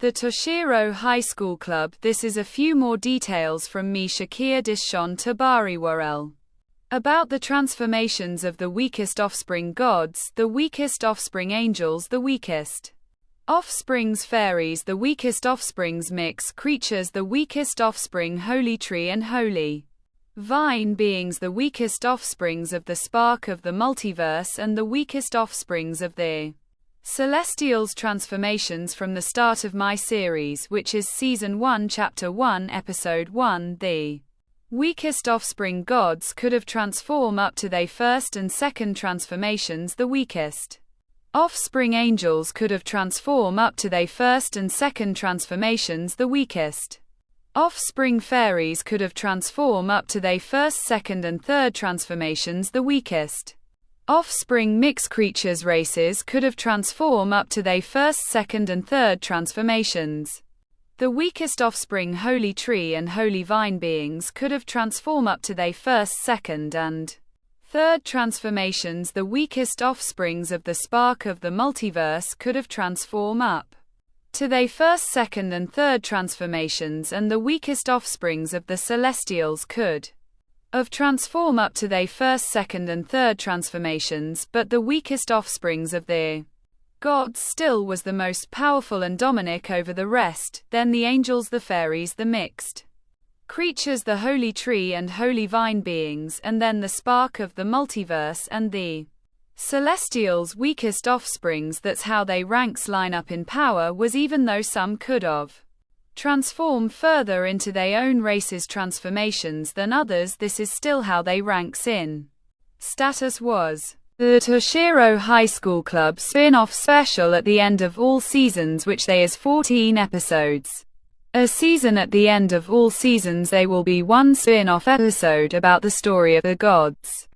The Toshiro High School Club. This is a few more details from me Shakir Dishon Tabari Warel. About the transformations of the weakest offspring gods, the weakest offspring angels, the weakest offsprings fairies, the weakest offsprings mix creatures, the weakest offspring holy tree and holy vine beings, the weakest offsprings of the spark of the multiverse and the weakest offsprings of the Celestials. Transformations from the start of my series, which is Season 1 Chapter 1 Episode 1. The weakest offspring gods could have transformed up to their first and second transformations. The weakest offspring angels could have transformed up to their first and second transformations. The weakest offspring fairies could have transformed up to their first, second and third transformations. The weakest offspring mixed creatures races could have transformed up to their first, second and third transformations. The weakest offspring holy tree and holy vine beings could have transformed up to their first, second and third transformations. The weakest offsprings of the spark of the multiverse could have transformed up to their first, second and third transformations, and the weakest offsprings of the celestials could have transformed up to their first, second and third transformations, but the weakest offsprings of the gods still was the most powerful and dominant over the rest, then the angels, the fairies, the mixed creatures, the holy tree and holy vine beings, and then the spark of the multiverse and the celestials' weakest offsprings. That's how they ranks line up in power, was even though some could have transform further into their own race's transformations than others, this is still how they ranks in status was. The Toshiro High School Club spin-off special at the end of all seasons, which they is 14 episodes. A season. At the end of all seasons there will be one spin-off episode about the story of the gods.